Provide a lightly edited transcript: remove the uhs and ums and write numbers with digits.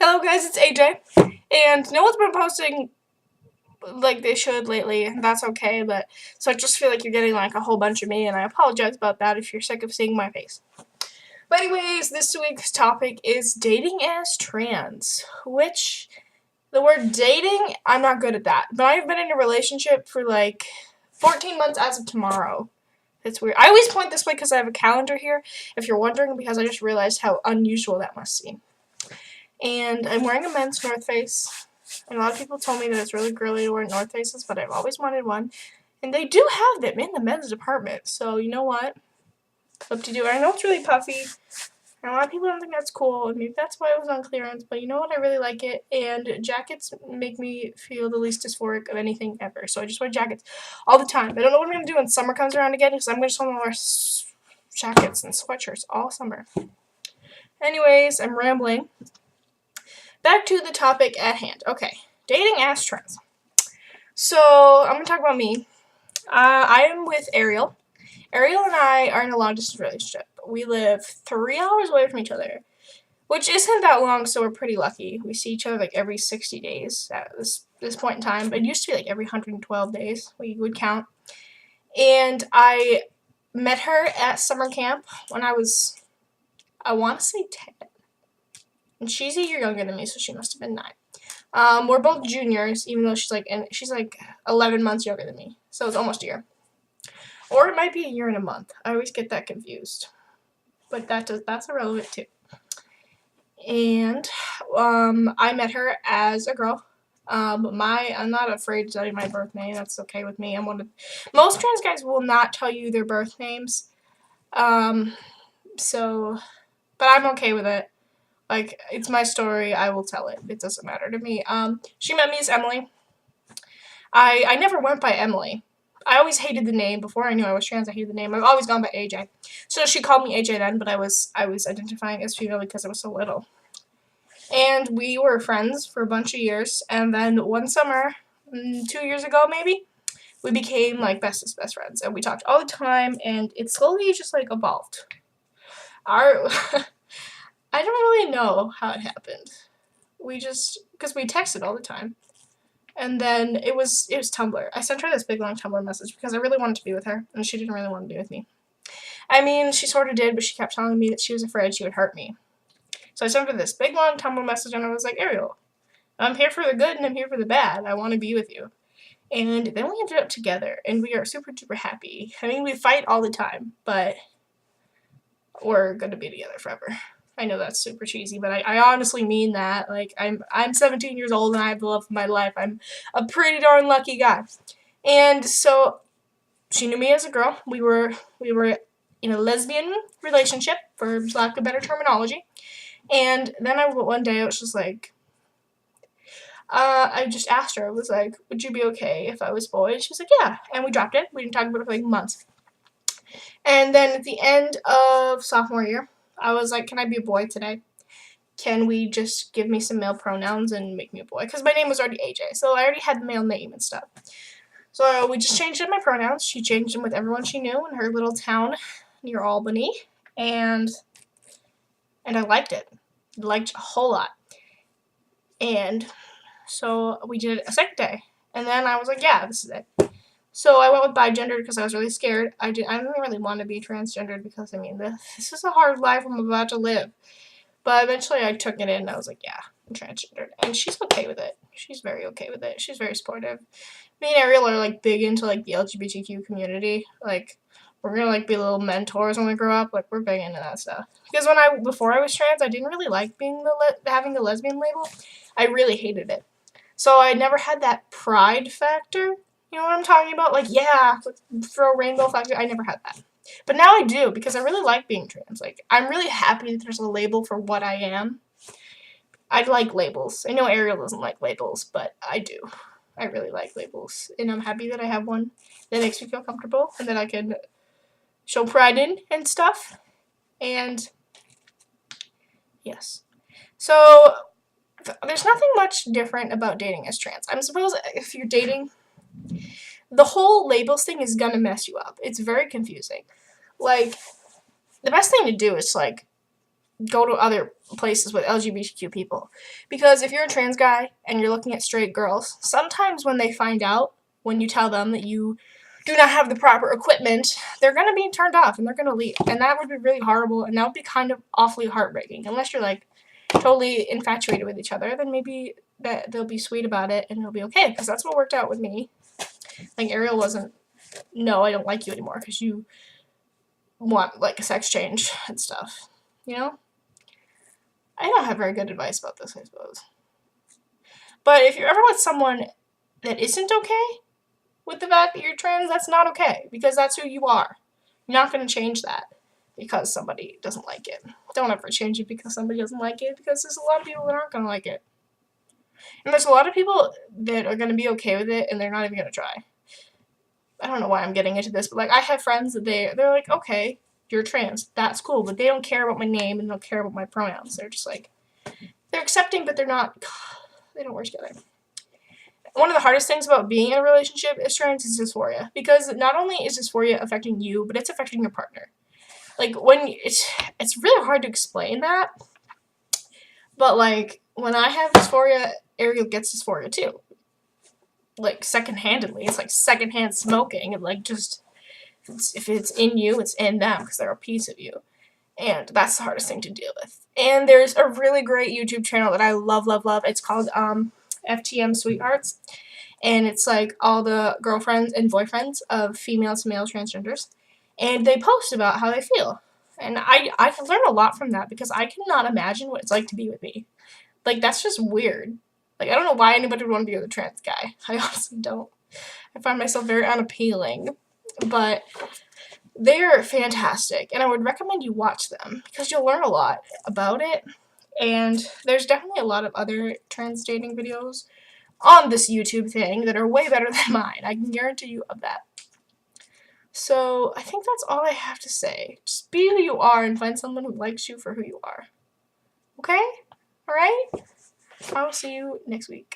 Hello guys, it's AJ, and no one's been posting like they should lately, and that's okay, but so I just feel like you're getting like a whole bunch of me, and I apologize about that if you're sick of seeing my face. But anyways, this week's topic is dating as trans, which, the word dating, I'm not good at that, but I've been in a relationship for like 14 months as of tomorrow. It's weird. I always point this way because I have a calendar here, if you're wondering, because I just realized how unusual that must seem. And I'm wearing a men's North Face. And a lot of people told me that it's really girly to wear North Faces, but I've always wanted one. And they do have them in the men's department. So, you know what? Up to do. I know it's really puffy. And a lot of people don't think that's cool. And maybe that's why it was on clearance. But you know what? I really like it. And jackets make me feel the least dysphoric of anything ever. So I just wear jackets all the time. I don't know what I'm going to do when summer comes around again, because I'm just going to wear jackets and sweatshirts all summer. Anyways, I'm rambling. Back to the topic at hand. Okay, dating as trans. So, I'm going to talk about me. I am with Ariel. Ariel and I are in a long-distance relationship. We live 3 hours away from each other, which isn't that long, so we're pretty lucky. We see each other like every 60 days at this point in time. It used to be like every 112 days we would count. And I met her at summer camp when I was, I want to say 10. And she's a year younger than me, so she must have been 9. We're both juniors, even though she's like 11 months younger than me, so it's almost a year. Or it might be a year and a month. I always get that confused, but that's irrelevant too. And I met her as a girl. I'm not afraid to tell you my birth name. That's okay with me. Most trans guys will not tell you their birth names. But I'm okay with it. Like, it's my story, I will tell it. It doesn't matter to me. She met me as Emily. I never went by Emily. I always hated the name. Before I knew I was trans, I hated the name. I've always gone by AJ. So she called me AJ then, but I was identifying as female because I was so little. And we were friends for a bunch of years, and then one summer, 2 years ago maybe, we became like best friends, and we talked all the time, and it slowly just like evolved. I don't really know how it happened. Because we texted all the time. And then it was Tumblr. I sent her this big long Tumblr message because I really wanted to be with her, and she didn't really want to be with me. I mean, she sort of did, but she kept telling me that she was afraid she would hurt me. So I sent her this big long Tumblr message, and I was like, Ariel, I'm here for the good and I'm here for the bad. I want to be with you. And then we ended up together, and we are super duper happy. I mean, we fight all the time, but we're going to be together forever. I know that's super cheesy, but I honestly mean that. Like, I'm 17 years old and I have the love of my life. I'm a pretty darn lucky guy. And so she knew me as a girl. We were in a lesbian relationship, for lack of better terminology. And then one day I was just like, I just asked her. I was like, would you be okay if I was boy? And she was like, yeah. And we dropped it. We didn't talk about it for like months. And then at the end of sophomore year, I was like, can I be a boy today? Can we just give me some male pronouns and make me a boy? Because my name was already AJ, so I already had the male name and stuff. So we just changed in my pronouns. She changed them with everyone she knew in her little town near Albany. And I liked it. I liked it a whole lot. And so we did it a second day. And then I was like, yeah, this is it. So I went with bigendered because I was really scared. I didn't really want to be transgendered because, I mean, this is a hard life I'm about to live. But eventually I took it in and I was like, yeah, I'm transgendered. And she's okay with it. She's very okay with it. She's very supportive. Me and Ariel are, like, big into, like, the LGBTQ community. Like, we're going to, like, be little mentors when we grow up. Like, we're big into that stuff. Because before I was trans, I didn't really like having the lesbian label. I really hated it. So I never had that pride factor. You know what I'm talking about? Like, yeah, throw rainbow flags. I never had that. But now I do, because I really like being trans. Like, I'm really happy that there's a label for what I am. I like labels. I know Ariel doesn't like labels, but I do. I really like labels. And I'm happy that I have one that makes me feel comfortable and that I can show pride in and stuff. And, yes. So, there's nothing much different about dating as trans. I suppose if you're dating, the whole labels thing is gonna mess you up. It's very confusing. Like, the best thing to do is, like, go to other places with LGBTQ people. Because if you're a trans guy and you're looking at straight girls, sometimes when they find out, when you tell them that you do not have the proper equipment, they're going to be turned off and they're going to leave. And that would be really horrible, and that would be kind of awfully heartbreaking. Unless you're like totally infatuated with each other, then maybe that they'll be sweet about it and it'll be okay, because that's what worked out with me. Like Ariel wasn't, no, I don't like you anymore because you want like a sex change and stuff, you know? I don't have very good advice about this, I suppose. But if you're ever with someone that isn't okay with the fact that you're trans, that's not okay, because that's who you are. You're not going to change that because somebody doesn't like it. Don't ever change it because somebody doesn't like it, because there's a lot of people that aren't going to like it. And there's a lot of people that are going to be okay with it and they're not even going to try. I don't know why I'm getting into this, but like I have friends that they're like, okay, you're trans, that's cool, but they don't care about my name and they don't care about my pronouns. They're just like, they're accepting, but they're not, they don't work together. One of the hardest things about being in a relationship is trans is dysphoria, because not only is dysphoria affecting you, but it's affecting your partner. Like when it's really hard to explain that, but like when I have dysphoria, Ariel gets dysphoria too. Like secondhandedly, it's like secondhand smoking, and like just if it's in you, it's in them because they're a piece of you, and that's the hardest thing to deal with. And there's a really great YouTube channel that I love. It's called FTM Sweethearts, and it's like all the girlfriends and boyfriends of female to male transgenders, and they post about how they feel, and I can learn a lot from that because I cannot imagine what it's like to be with me. Like that's just weird. Like I don't know why anybody would want to be with a trans guy. I honestly don't. I find myself very unappealing, but they're fantastic, and I would recommend you watch them because you'll learn a lot about it. And there's definitely a lot of other trans dating videos on this YouTube thing that are way better than mine. I can guarantee you of that. So I think that's all I have to say. Just be who you are and find someone who likes you for who you are. Okay? Alright? I will see you next week.